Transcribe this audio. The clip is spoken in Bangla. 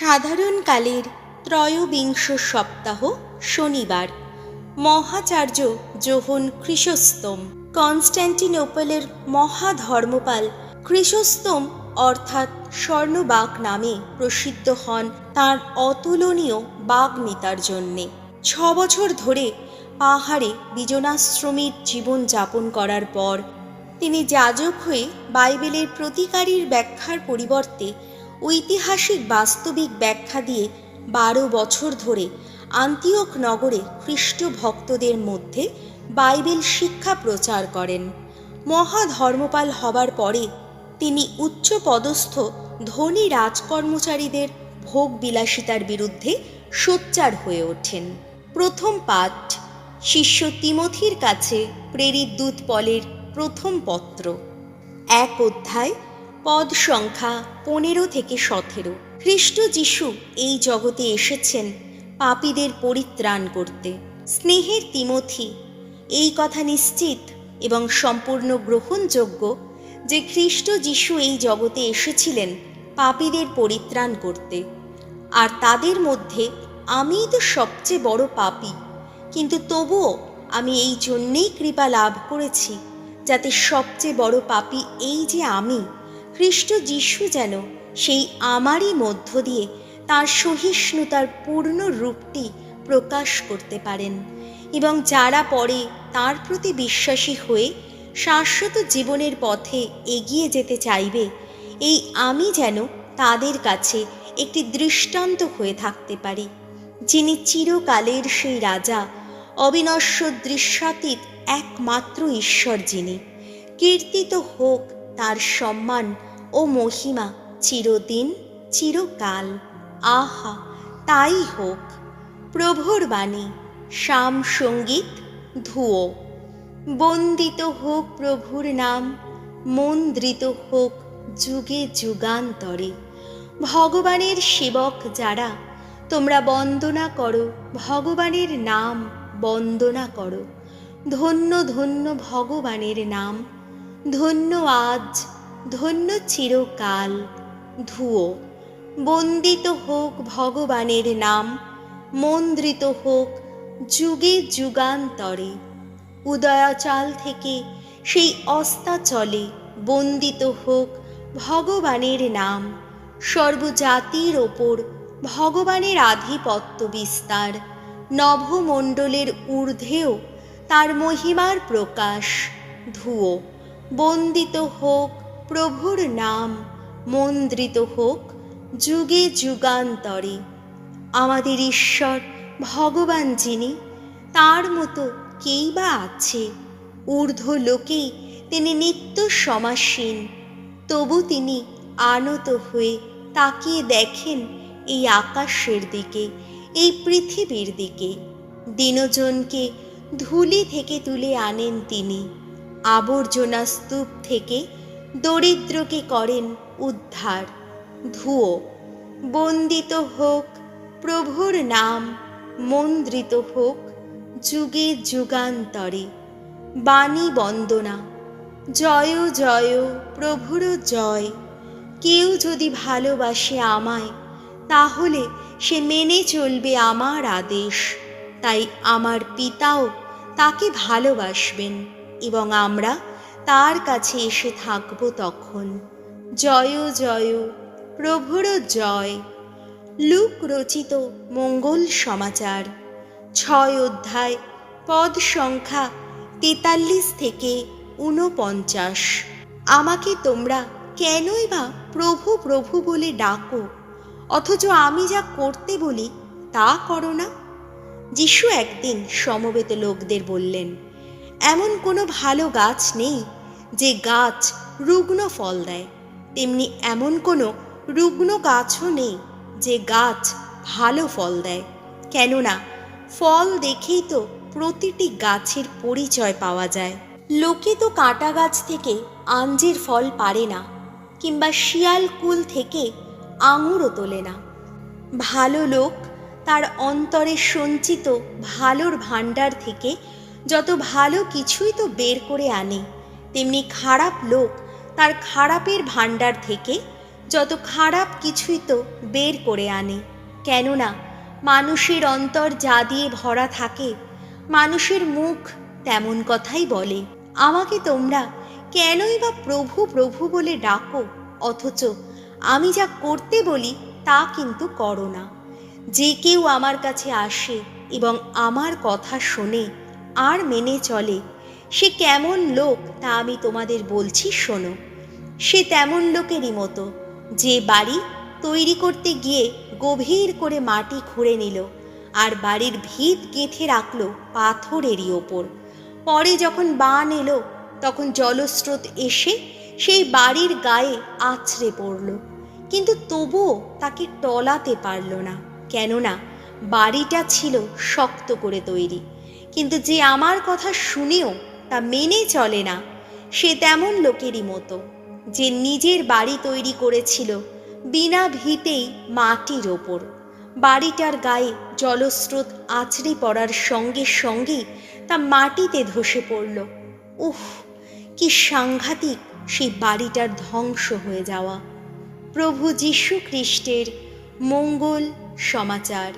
সাধারণকালের ত্রয়োবিংশ সপ্তাহ শনিবার মহাচার্য যোহন ক্রিসোস্তম কনস্ট্যান্টিনোপলের মহাধর্মপাল ক্রিসোস্তম অর্থাৎ স্বর্ণবাক নামে প্রসিদ্ধ হন তাঁর অতুলনীয় বাগ্মিতার জন্যে। 6 বছর ধরে পাহাড়ে বিজনাশ্রমের জীবন যাপন করার পর তিনি যাজক হয়ে বাইবেলের প্রতিকারীর ব্যাখ্যার পরিবর্তে ঐতিহাসিক বাস্তবিক ব্যাখ্যা দিয়ে 12 বছর ধরে আন্তিওক নগরে খ্রিস্ট ভক্তদের মধ্যে বাইবেল শিক্ষা প্রচার করেন। মহাধর্মপাল হবার পরে তিনি উচ্চপদস্থ ধনী রাজকর্মচারীদের ভোগ বিলাসিতার বিরুদ্ধে সোচ্চার হয়ে ওঠেন। প্রথম পাঠ শিষ্য তিমথির কাছে প্রেরিত দূত পলের প্রথম পত্র, 1 অধ্যায়, পদ সংখ্যা 15 থেকে 17। খ্রিস্ট যিশু এই জগতে এসেছেন পাপীদের পরিত্রাণ করতে। স্নেহের তিমথি, এই কথা নিশ্চিত এবং সম্পূর্ণ গ্রহণযোগ্য যে খ্রিস্ট যিশু এই জগতে এসেছিলেন পাপীদের পরিত্রাণ করতে, আর তাদের মধ্যে আমিই তো সবচেয়ে বড় পাপী। কিন্তু তবুও আমি এই জন্যেই কৃপা লাভ করেছি যাতে সবচেয়ে বড় পাপী এই যে আমি, খ্রিস্ট যিশু যেন সেই আমারই মধ্য দিয়ে তাঁর সহিষ্ণুতার পূর্ণ রূপটি প্রকাশ করতে পারেন এবং যারা পরে তাঁর প্রতি বিশ্বাসী হয়ে শাশ্বত জীবনের পথে এগিয়ে যেতে চাইবে, এই আমি যেন তাদের কাছে একটি দৃষ্টান্ত হয়ে থাকতে পারি, যিনি চিরকালের সেই রাজা, অবিনশ্বর দৃশ্যাতীত একমাত্র ঈশ্বর, যিনি কীর্তিত হোক তার সম্মান ও মহিমা চিরদিন চিরকাল। আহা, তাই হোক। প্রভুর বাণী, শাম সঙ্গীত, ধুয়ো। বন্দিত হোক প্রভুর নাম, মন্দ্রিত হোক যুগে যুগান্তরে। ভগবানের সেবক যারা, তোমরা বন্দনা করো ভগবানের নাম, বন্দনা করো। ধন্য ধন্য ভগবানের নাম, ধন্য আজ, ধন্য চিরকাল। ধুয়ো। বন্দিত হোক ভগবানের নাম, মন্দ্রিত হোক যুগে যুগান্তরে। উদয়াচল থেকে সেই অস্তাচলে বন্দিত হোক ভগবানের নাম। সর্বজাতির ওপর ভগবানের আধিপত্য বিস্তার, নভমণ্ডলের ঊর্ধ্বেও তার মহিমার প্রকাশ। ধুয়ো। বন্দিত হোক প্রভুর নাম, মন্দ্রিত হোক যুগে যুগান্তরে। আমাদের ঈশ্বর ভগবান যিনি, তার মতো কেই বা আছে? ঊর্ধ্ব লোকেই তিনি নিত্য সমাসীন, তবু তিনি আনত হয়ে তাকিয়ে দেখেন এই আকাশের দিকে, এই পৃথিবীর দিকে। দীনজনকে ধুলি থেকে তুলে আনেন তিনি, আবর্জনা স্তূপ থেকে দরিদ্রকে করেন উদ্ধার। ধুয়ো। বন্দিত হোক প্রভুর নাম, মন্দ্রিত হোক যুগে যুগান্তরে। বাণী বন্দনা। জয় জয় প্রভুর জয়। কেউ যদি ভালোবাসে আমায়, তাহলে সে মেনে চলবে আমার আদেশ। তাই আমার পিতাও তাকে ভালোবাসবেন এবং আমরা তার কাছে এসে থাকব তখন। জয় জয় প্রভুর জয়। লুক রচিত মঙ্গল সমাচার, 6 অধ্যায়, পদ সংখ্যা 43 থেকে 49। আমাকে তোমরা কেনই বা প্রভু প্রভু বলে ডাকো, অথচ আমি যা করতে বলি তা করো না? যিশু একদিন সমবেত লোকদের বললেন, এমন কোনো ভালো গাছ নেই যে গাছ রুগ্ন ফল দেয়, তেমনি এমন কোনো রুগ্ন গাছও নেই যে গাছ ভালো ফল দেয়। কেননা ফল দেখেই তো প্রতিটি গাছের পরিচয় পাওয়া যায়। লোকে তো কাঁটা গাছ থেকে আঞ্জির ফল পারে না, কিংবা শিয়াল কুল থেকে আঙুরও তোলে না। ভালো লোক তার অন্তরে সঞ্চিত ভালোর ভাণ্ডার থেকে যত ভালো কিছুই তো বের করে আনে, তেমনি খারাপ লোক তার খারাপের ভাণ্ডার থেকে যত খারাপ কিছুই তো বের করে আনে। কেননা মানুষের অন্তর যা দিয়ে ভরা থাকে, মানুষের মুখ তেমন কথাই বলে। আমাকে তোমরা কেনই বা প্রভু প্রভু বলে ডাকো, অথচ আমি যা করতে বলি তা কিন্তু করো না। যে কেউ আমার কাছে আসে এবং আমার কথা শোনে আর মেনে চলে, সে কেমন লোক তা আমি তোমাদের বলছি শোনো। সে তেমন লোকেরই মতো যে বাড়ি তৈরি করতে গিয়ে গভীর করে মাটি খুঁড়ে নিল আর বাড়ির ভিত গেঁথে রাখলো পাথরেরই ওপর। পরে যখন বান এলো তখন জলস্রোত এসে সেই বাড়ির গায়ে আছড়ে পড়ল, কিন্তু তবুও তাকে টলাতে পারল না, কেননা বাড়িটা ছিল শক্ত করে তৈরি। কিন্তু যে আমার কথা শুনেও তা মেনে চলে না, সে তেমন লোকেরই মতো যে নিজের বাড়ি তৈরি করেছিল বিনা ভিতেই মাটির ওপর। বাড়িটার গায়ে জলস্রোত আছড়ে পড়ার সঙ্গে সঙ্গেই তা মাটিতে ধসে পড়ল। উফ, কি সাংঘাতিক সেই বাড়িটার ধ্বংস হয়ে যাওয়া। প্রভু যীশু খ্রিস্টের মঙ্গল সমাচার।